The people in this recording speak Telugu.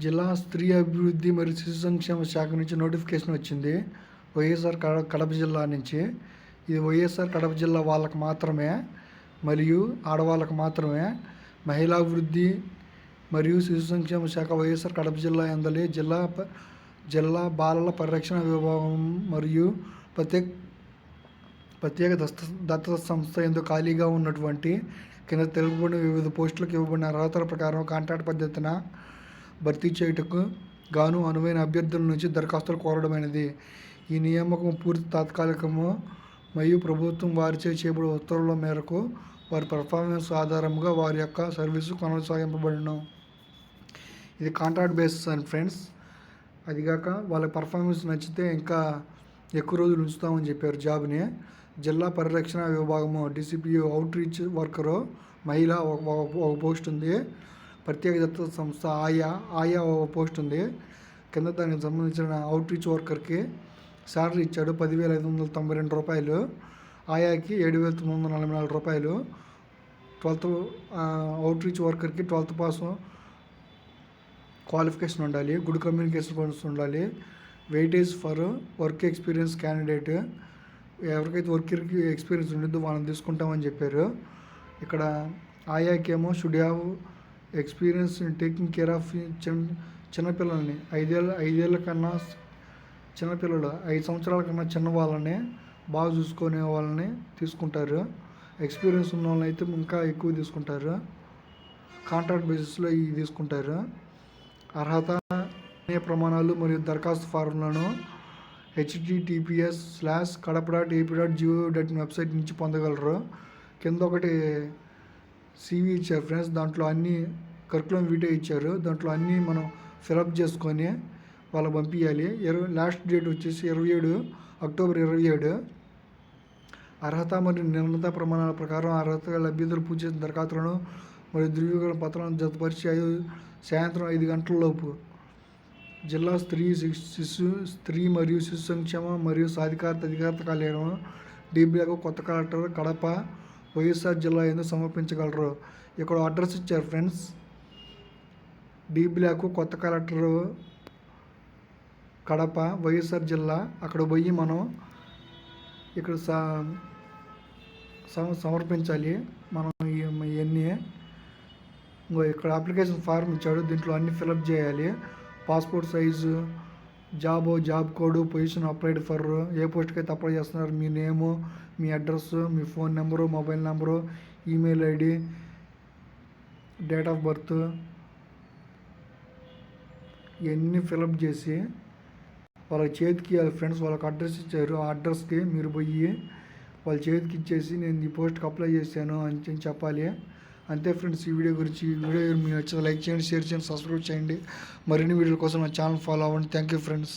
జిల్లా స్త్రీ అభివృద్ధి మరియు శిశు సంక్షేమ శాఖ నుంచి నోటిఫికేషన్ వచ్చింది. వైఎస్ఆర్ కడప జిల్లా నుంచి. ఇది వైఎస్ఆర్ కడప జిల్లా వాళ్ళకి మాత్రమే మరియు ఆడవాళ్ళకు మాత్రమే. మహిళా అభివృద్ధి మరియు శిశు సంక్షేమ శాఖ వైఎస్ఆర్ కడప జిల్లా యందలి జిల్లా బాలల పరిరక్షణ విభాగం మరియు ప్రత్యేక దత్తత సంస్థ యందు ఖాళీగా ఉన్నటువంటి కింద తెలుపబడిన వివిధ పోస్టులకు ఇవ్వబడిన అర్హతల ప్రకారం కాంట్రాక్ట్ పద్ధతిన భర్తీ చేయుటకు గాను అనువైన అభ్యర్థుల నుంచి దరఖాస్తులు కోరడమైనది. ఈ నియామకం పూర్తి తాత్కాలికము మరియు ప్రభుత్వం వారిచే చేయబడే ఉత్తర్వుల మేరకు వారి పర్ఫార్మెన్స్ ఆధారంగా వారి యొక్క సర్వీసు కొనసాగింపబడును. ఇది కాంట్రాక్ట్ బేసిస్ అండ్ ఫ్రెండ్స్. అదిగాక వాళ్ళ పర్ఫార్మెన్స్ నచ్చితే ఇంకా ఎక్కువ రోజులు ఉంచుతామని చెప్పారు జాబ్ని. జిల్లా పరిరక్షణ విభాగము డిసిపిఓ అవుట్ రీచ్ వర్కరు మహిళ ఒక పోస్ట్ ఉంది. ప్రత్యేక దత్తత సంస్థ ఆయా ఒక పోస్ట్ ఉంది. కింద దానికి సంబంధించిన అవుట్ రీచ్ వర్కర్కి శాలరీ ఇచ్చాడు 10,592 రూపాయలు. ఆయాకి 7,944 రూపాయలు. 12th అవుట్ రీచ్ వర్కర్కి 12th పాస్ క్వాలిఫికేషన్ ఉండాలి. గుడ్ కమ్యూనికేషన్ స్కిల్స్ ఉండాలి. Weightage for work experience candidate, ఎవరికైతే వర్క్ ఎక్స్పీరియన్స్ ఉండిద్దో వాళ్ళని తీసుకుంటామని చెప్పారు. ఇక్కడ ఆయాకేమో should have experience in taking care of చిన్నపిల్లల్ని, 5 కన్నా చిన్నపిల్లలు 5 సంవత్సరాల కన్నా చిన్న వాళ్ళని బాగా చూసుకునే వాళ్ళని తీసుకుంటారు. ఎక్స్పీరియన్స్ ఉన్న వాళ్ళని అయితే ఇంకా ఎక్కువ తీసుకుంటారు. కాంట్రాక్ట్ బేసిస్లో ఇవి తీసుకుంటారు. అర్హత ప్రమాణాలు మరియు దరఖాస్తు ఫారంలను https:/kadapa.ap.gov.in వెబ్సైట్ నుంచి పొందగలరు. కింద ఒకటి CV ఇచ్చారు ఫ్రెండ్స్. దాంట్లో అన్ని కరికులం వీటే ఇచ్చారు. దాంట్లో అన్నీ మనం ఫిలప్ చేసుకొని వాళ్ళకి పంపించాలి. లాస్ట్ డేట్ వచ్చేసి 27 అక్టోబర్ 27. అర్హత మరియు నిర్ణీత ప్రమాణాల ప్రకారం అర్హత అభ్యర్థులు పూర్తి చేసిన దరఖాస్తులను మరియు ధృవీకరణ పత్రాలను జతపరిచి సాయంత్రం 5 గంటలలోపు జిల్లా స్త్రీ మరియు శిశు సంక్షేమ మరియు సాధికారత అధికారత కార్యాలయం డి బ్లాక్ కొత్త కలెక్టర్ కడప వైఎస్ఆర్ జిల్లా యందు సమర్పించగలరు. ఇక్కడ అడ్రస్ ఇచ్చారు ఫ్రెండ్స్. డి బ్లాక్ కొత్త కలెక్టర్ కడప వైఎస్ఆర్ జిల్లా. అక్కడ పోయి మనం ఇక్కడ సమర్పించాలి మనం ఇవన్నీ. ఇక్కడ అప్లికేషన్ ఫారం ఇచ్చాడు. దీంట్లో అన్నీ ఫిలప్ చేయాలి. Passport size, job code, position applied for, ఏ పోస్ట్కి అయితే అప్లై చేస్తున్నారు, మీ నేము, మీ అడ్రస్, మీ phone number, mobile number, email ID, date of birth ఇవన్నీ ఫిలప్ చేసి వాళ్ళ చేతికి ఫ్రెండ్స్ వాళ్ళకి అడ్రస్ ఇచ్చారు. ఆ అడ్రస్కి మీరు పోయి వాళ్ళ చేతికి ఇచ్చేసి నేను ఈ పోస్ట్కి అప్లై చేశాను అని చెప్పాలి. అంతే ఫ్రెండ్స్. ఈ వీడియో మీకు నచ్చితే లైక్ చేయండి, షేర్ చేయండి, సబ్స్క్రైబ్ చేయండి. మరిన్ని వీడియోల కోసం నా ఛానల్ ఫాలో అవ్వండి. Thank you friends.